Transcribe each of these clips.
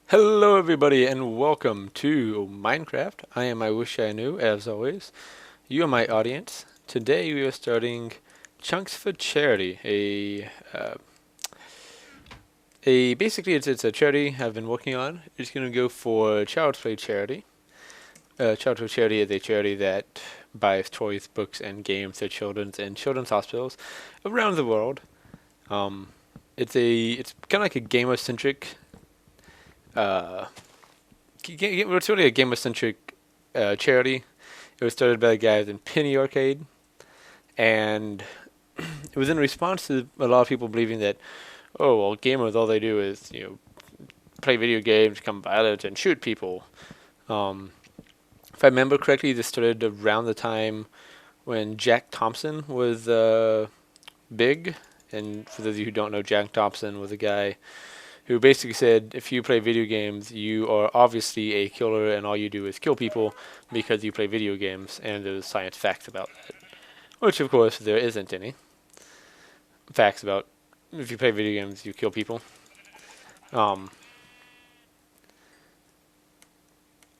Hello everybody and welcome to Minecraft. I am Iwishiknew as always. You are my audience. Today we are starting Chunks for Charity. Basically it's a charity I've been working on. It's gonna go for Child's Play Charity. Child's Play Charity is a charity that buys toys, books, and games to children's hospitals around the world. Um, it's kind of like a gamer centric uh, it's really a gamer-centric charity. It was started by the guys in Penny Arcade, and it was in response to a lot of people believing that, oh, well, gamers, all they do is, play video games, become violent, and shoot people. Um, if I remember correctly, this started around the time when Jack Thompson was big. And for those of you who don't know, Jack Thompson was a guy who basically said, if you play video games, you are obviously a killer and all you do is kill people because you play video games, and there's science facts about that. Which, of course, there isn't any facts about if you play video games, you kill people. Um,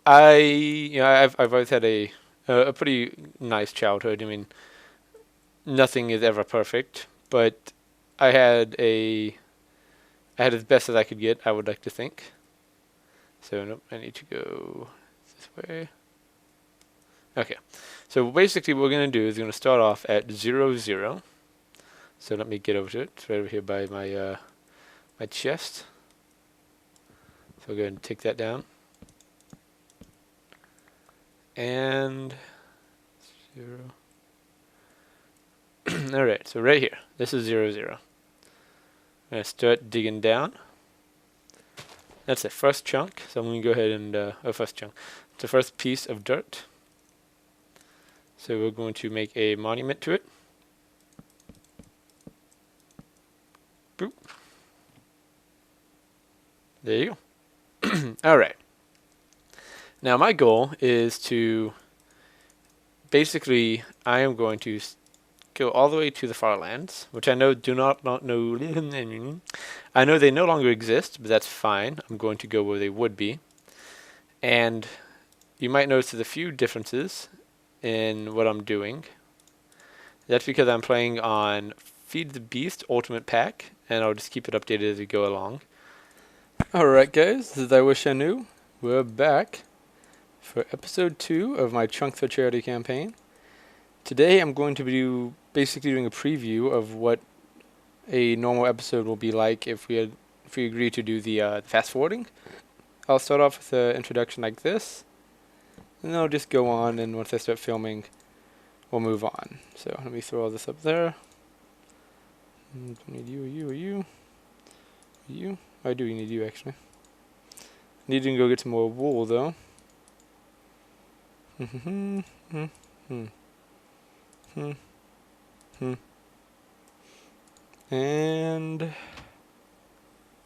I've always had a pretty nice childhood. I mean, nothing is ever perfect, but I had a I had as best as I could get, I would like to think. So nope, I need to go this way. Okay, so basically what we're going to do is we're going to start off at 0, 0. So let me get over to it. It's right over here by my chest. So we'll go ahead and take that down. And 0. Alright, so right here, this is 0, 0. I'm going to start digging down. That's the first chunk, so I'm going to go ahead and, first chunk. It's the first piece of dirt. So we're going to make a monument to it. Boop. There you go. Alright. Now my goal is to, basically, I am going to go all the way to the far lands, which I know not know. I know they no longer exist, but that's fine. I'm going to go where they would be. And you might notice there's a few differences in what I'm doing. That's because I'm playing on Feed the Beast Ultimate Pack, and I'll just keep it updated as we go along. Alright guys, this is I Wish I Knew. We're back for episode 2 of my Chunks for Charity campaign. Today I'm going to be basically doing a preview of what a normal episode will be like if we agree to do the fast forwarding. I'll start off with an introduction like this, and then I'll just go on, and once I start filming, we'll move on. So let me throw all this up there. Need you. I do need you actually. Need to go get some more wool though. And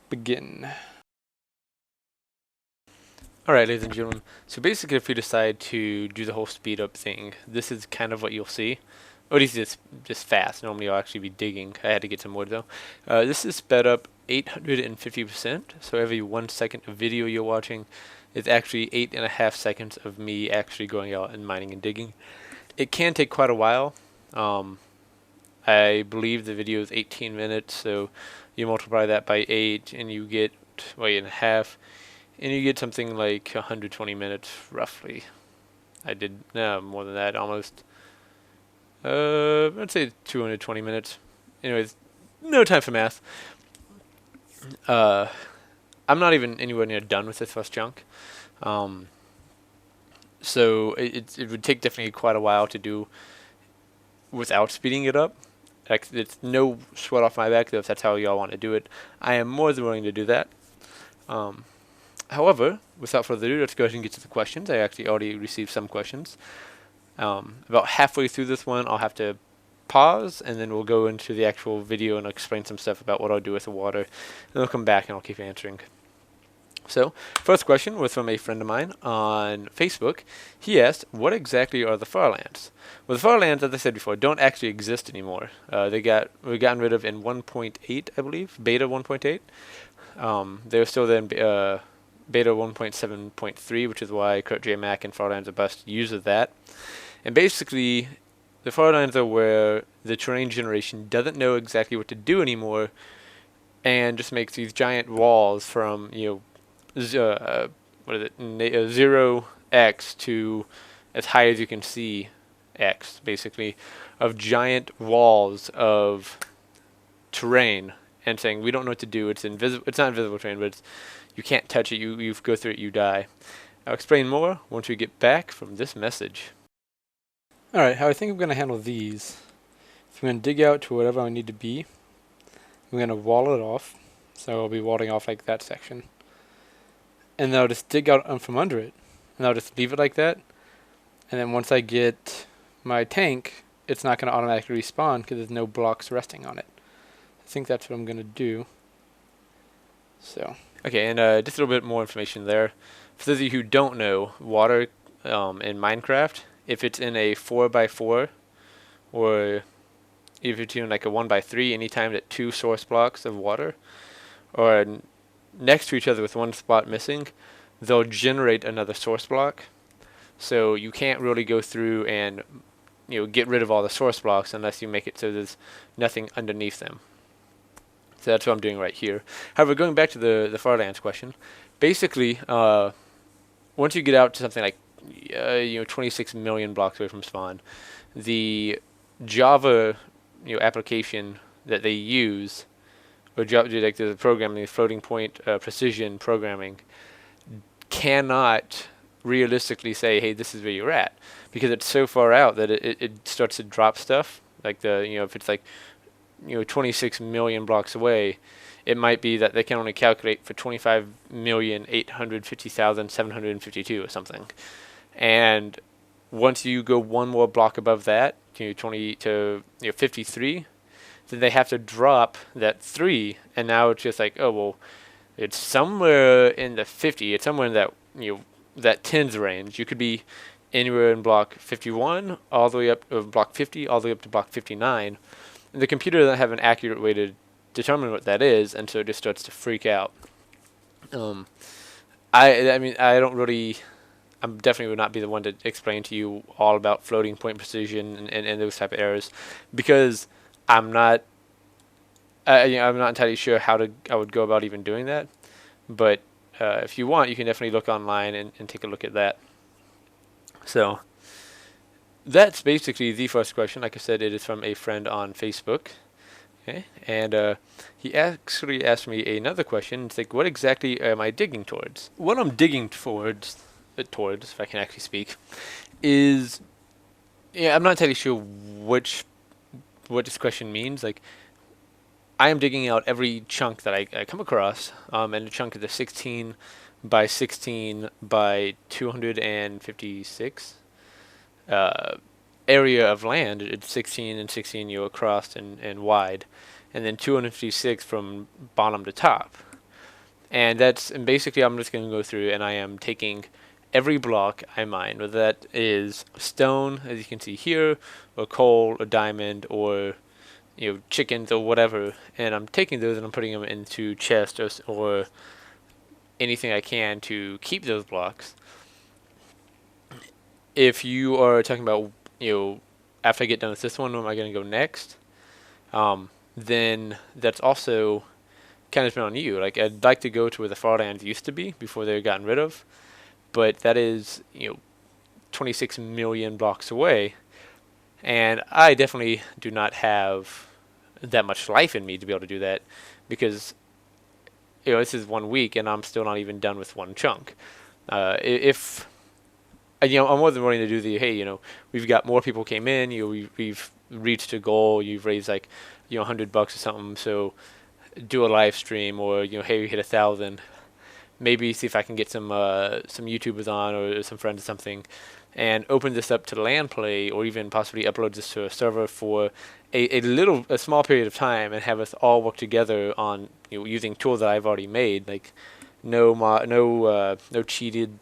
begin. Alright, ladies and gentlemen, so basically if we decide to do the whole speed up thing, this is kind of what you'll see. Or at least it's just fast. Normally I'll actually be digging. I had to get some wood though. This is sped up 850%, so every 1 second of video you're watching is actually 8.5 seconds of me actually going out and mining and digging. It can take quite a while. I believe the video is 18 minutes, so you multiply that by 8 and you get, well, 8.5, and you get something like 120 minutes roughly. I did more than that, almost. I'd say 220 minutes. Anyways, no time for math. I'm not even anywhere near done with this first chunk. So it would take definitely quite a while to do without speeding it up. It's no sweat off my back, though, if that's how y'all want to do it. I am more than willing to do that. However, without further ado, let's go ahead and get to the questions. I actually already received some questions. About halfway through this one, I'll have to pause, and then we'll go into the actual video and explain some stuff about what I'll do with the water. And then I'll come back and I'll keep answering. So, first question was from a friend of mine on Facebook. He asked, what exactly are the Farlands? Well, the Farlands, as I said before, don't actually exist anymore. We've gotten rid of in 1.8, I believe, beta 1.8. They're still then beta 1.7.3, which is why CurtJMac and Farlands of Bust uses that. And basically, the Farlands are where the terrain generation doesn't know exactly what to do anymore, and just makes these giant walls from what is it, 0x to as high as you can see x, basically, of giant walls of terrain, and saying we don't know what to do. It's invisible. It's not invisible terrain, but you can't touch it. You go through it, you die. I'll explain more once we get back from this message. All right, how I think I'm going to handle these. So I'm going to dig out to whatever I need to be. I'm going to wall it off. So I'll be walling off like that section. And then I'll just dig out from under it. And I'll just leave it like that. And then once I get my tank, it's not going to automatically respawn because there's no blocks resting on it. I think that's what I'm going to do. So, okay, and just a little bit more information there. For those of you who don't know, water in Minecraft, if it's in a 4x4, or if you're doing like a 1x3, anytime that 2 source blocks of water are next to each other with one spot missing, they'll generate another source block. So you can't really go through and get rid of all the source blocks unless you make it so there's nothing underneath them. So that's what I'm doing right here. However, going back to the Farlands question, basically, once you get out to something like 26 million blocks away from spawn, the Java application that they use, or Java, like the programming, floating point precision programming, cannot realistically say, hey, this is where you're at, because it's so far out that it starts to drop stuff. Like if it's like 26 million blocks away, it might be that they can only calculate for 25,850,752 or something. And once you go one more block above that, 20 to 53, then they have to drop that 3, and now it's just like, oh well, it's somewhere in the 50. It's somewhere in that that tens range. You could be anywhere in block 51 all the way up to block 50, all the way up to block 59. And the computer doesn't have an accurate way to determine what that is, and so it just starts to freak out. I mean, I'm definitely would not be the one to explain to you all about floating point precision and those type of errors, because I'm not entirely sure how I would go about even doing that. But if you want, you can definitely look online and take a look at that. So that's basically the first question. Like I said, it is from a friend on Facebook. Okay, and he actually asked me another question. It's like, what exactly am I digging towards? What I'm digging towards, if I can actually speak, is, I'm not entirely sure what this question means. Like, I am digging out every chunk that I come across, and the chunk is a 16 by 16 by 256 area of land. It's 16 and 16 across and wide, and then 256 from bottom to top. And basically I'm just going to go through and I am taking every block I mine, whether that is stone, as you can see here, or coal, or diamond, or chickens, or whatever, and I'm taking those and I'm putting them into chests or anything I can to keep those blocks. If you are talking about, after I get done with this one, where am I going to go next? Then that's also kind of been on you. Like, I'd like to go to where the Farlands used to be before they were gotten rid of, but that is 26 million blocks away, and I definitely do not have that much life in me to be able to do that, because this is 1 week and I'm still not even done with one chunk. If I'm more than willing to do we've got more people came in, we've reached a goal, you've raised like $100 or something, so do a live stream, or hey, we hit 1,000, maybe see if I can get some YouTubers on, or some friends or something, and open this up to LAN play, or even possibly upload this to a server for a small period of time, and have us all work together on using tools that I've already made, like no cheated.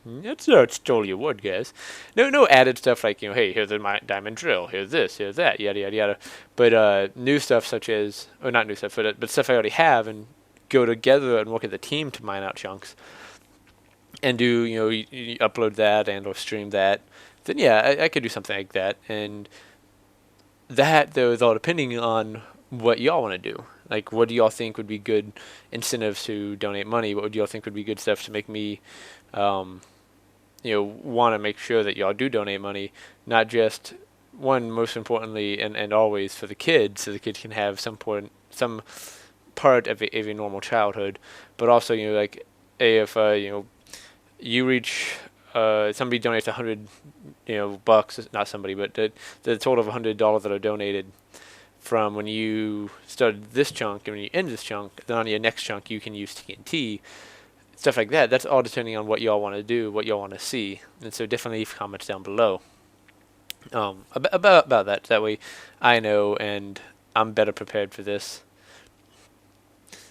That's not stole your wood, guys. No added stuff like hey, here's my diamond drill, here's this, here's that, yada yada yada. But new stuff such as, or not new stuff, but stuff I already have, and go together and work as a team to mine out chunks and do, you upload that and or stream that, then yeah, I could do something like that. And that, though, is all depending on what y'all want to do. Like, what do y'all think would be good incentives to donate money? What would y'all think would be good stuff to make me, want to make sure that y'all do donate money, not just one, most importantly, and always for the kids, so the kids can have some part of a normal childhood, but also, like, if you reach somebody donates 100 bucks, not somebody, but the total of $100 that are donated from when you started this chunk, and when you end this chunk, then on your next chunk you can use TNT, stuff like that. That's all depending on what y'all want to do, what y'all want to see. And so definitely leave comments down below about that. That way I know and I'm better prepared for this.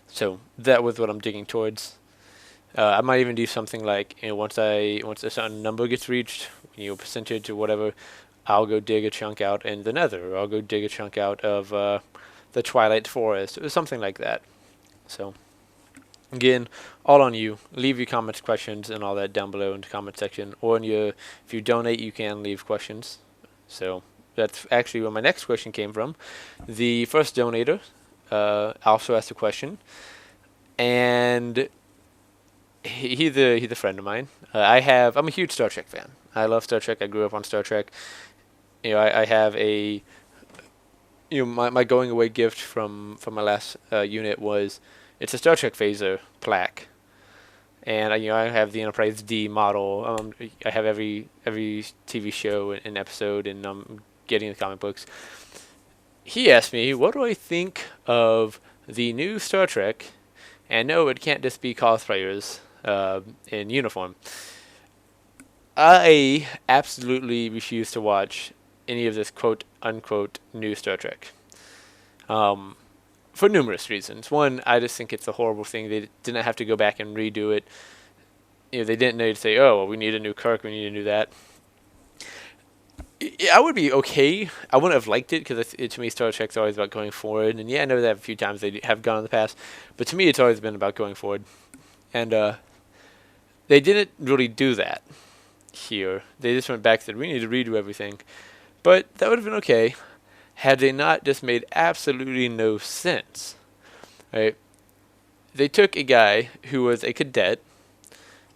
So that was what I'm digging towards. I might even do something like, once a certain number gets reached, percentage or whatever, I'll go dig a chunk out in the Nether, or I'll go dig a chunk out of the Twilight Forest, or something like that. So again, all on you. Leave your comments, questions, and all that down below in the comment section, or if you donate, you can leave questions. So that's actually where my next question came from. The first donator also asked a question, and he's a friend of mine. I'm a huge Star Trek fan. I love Star Trek. I grew up on Star Trek. I have my going away gift from my last unit was, it's a Star Trek phaser plaque, and I have the Enterprise D model. I have every TV show and episode, and I'm getting the comic books. He asked me, what do I think of the new Star Trek? And no, it can't just be cosplayers in uniform. I absolutely refuse to watch any of this quote-unquote new Star Trek. For numerous reasons. One, I just think it's a horrible thing. They didn't have to go back and redo it. They didn't need to say, oh, well, we need a new Kirk, we need to do that. I would be okay. I wouldn't have liked it, because to me, Star Trek's always about going forward. And yeah, I know that a few times they have gone in the past, but to me, it's always been about going forward. And they didn't really do that here. They just went back and said, we need to redo everything. But that would have been okay had they not just made absolutely no sense. Right? They took a guy who was a cadet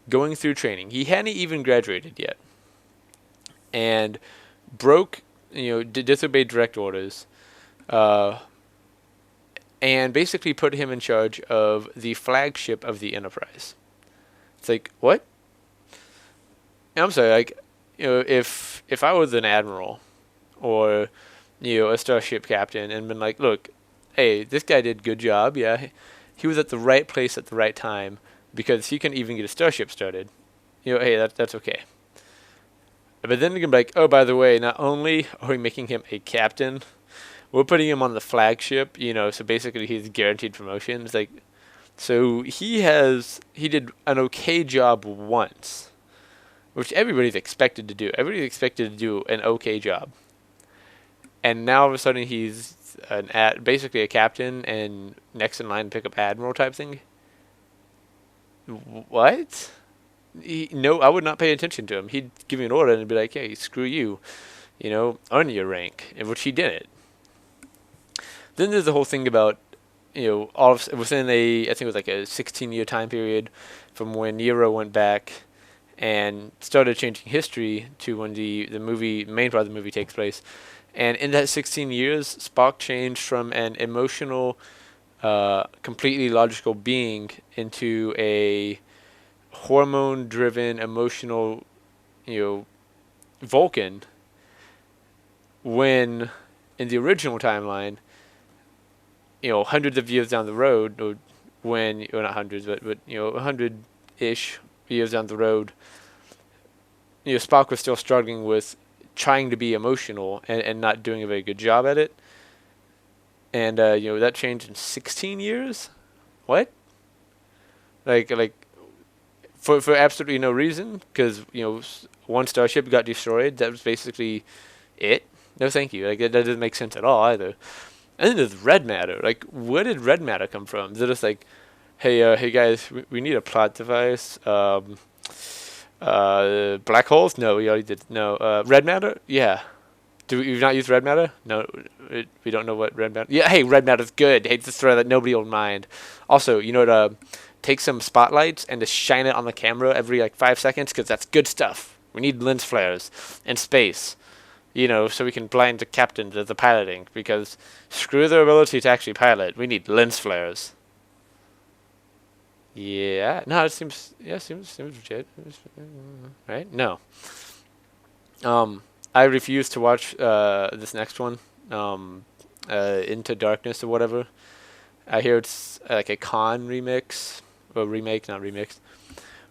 going through training. He hadn't even graduated yet. And disobeyed direct orders, and basically put him in charge of the flagship of the Enterprise. It's like, what? And I'm sorry, like, if I was an admiral or a starship captain and been like, look, hey, this guy did a good job, yeah, he was at the right place at the right time because he couldn't even get a starship started. Hey, that's okay. But then you can be like, oh, by the way, not only are we making him a captain, we're putting him on the flagship, so basically he's guaranteed promotion. It's like, so he did an okay job once, which everybody's expected to do. Everybody's expected to do an okay job. And now all of a sudden he's basically a captain and next in line to pick up admiral type thing. What? No, I would not pay attention to him. He'd give me an order and be like, hey, screw you, earn your rank, which he didn't. Then there's the whole thing about, within I think it was like a 16-year time period from when Nero went back and started changing history to when the main part of the movie takes place. And in that 16 years, Spock changed from an emotional, completely logical being into a hormone-driven, emotional, Vulcan, when in the original timeline, hundreds of years down the road, or not hundreds, but 100-ish years down the road, Spock was still struggling with trying to be emotional and not doing a very good job at it. And, that changed in 16 years? What? Like, for absolutely no reason, because one starship got destroyed. That was basically it. No, thank you. Like that doesn't make sense at all either. And then there's red matter. Like, where did red matter come from? Is it just like Hey guys, we need a plot device. Black holes? No, we already did. No, red matter? Yeah. Do we not use red matter? No, we don't know what red matter. Yeah, hey, red matter's good. Hey, just throw that nobody will mind. Also, you know, to take some spotlights and to shine it on the camera every like 5 seconds, because that's good stuff. We need lens flares in space, you know, so we can blind the captains of the piloting. Because screw their ability to actually pilot. We need lens flares. Yeah, no, it seems legit, right? No, I refuse to watch this next one, um, Into Darkness or whatever. I hear it's like a con remix, or remake, not remix.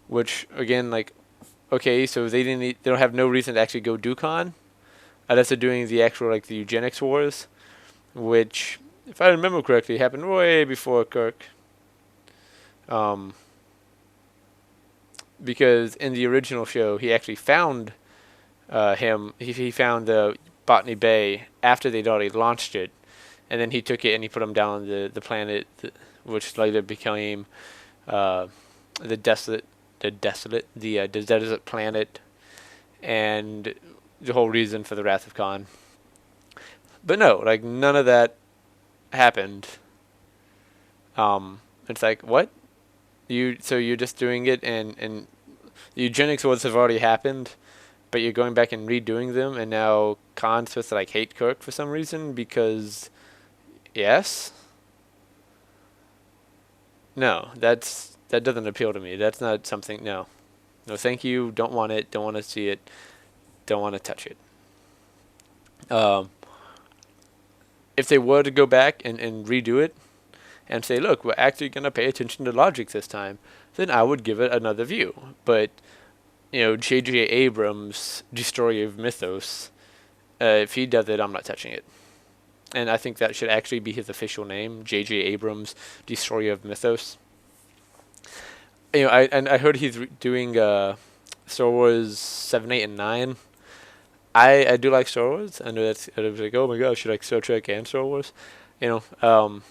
Which again, like, okay, so they don't have no reason to actually go do con, unless they're doing the actual like the eugenics wars, which, if I remember correctly, happened way before Kirk. Um, because in the original show, he actually found he found the Botany Bay after they'd already launched it, and then he took it and he put them down on the planet, which later became uh, the desert planet, and the whole reason for the Wrath of Khan. But no, like none of that happened. It's like, what? So you're just doing it, and the eugenics wars have already happened, but you're going back and redoing them, and now Khan's supposed to like hate Kirk for some reason because, yes, no, that doesn't appeal to me. That's not something. No, no, thank you. Don't want it. Don't want to see it. Don't want to touch it. Um, if they were to go back and redo it and say, look, we're actually gonna pay attention to logic this time, then I would give it another view. But you know, J.J. Abrams' Destroyer of Mythos, if he does it, I'm not touching it. And I think that should actually be his official name, J.J. Abrams, Destroyer of Mythos. You know, I heard he's doing Star Wars 7, 8, and 9. I do like Star Wars. I know that's I was like, oh my gosh, you like Star Trek and Star Wars? You know,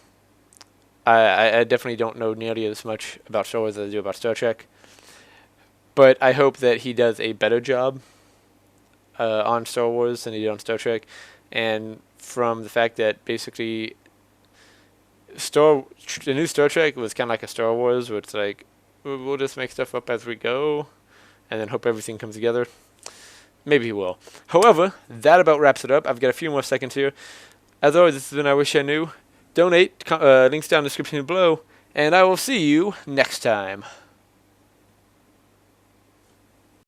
I definitely don't know nearly as much about Star Wars as I do about Star Trek. But I hope that he does a better job on Star Wars than he did on Star Trek. And from the fact that basically the new Star Trek was kind of like a Star Wars, where it's like, we'll just make stuff up as we go, and then hope everything comes together. Maybe he will. However, that about wraps it up. I've got a few more seconds here. As always, this has been I Wish I Knew. Donate, links down in the description below, and I will see you next time.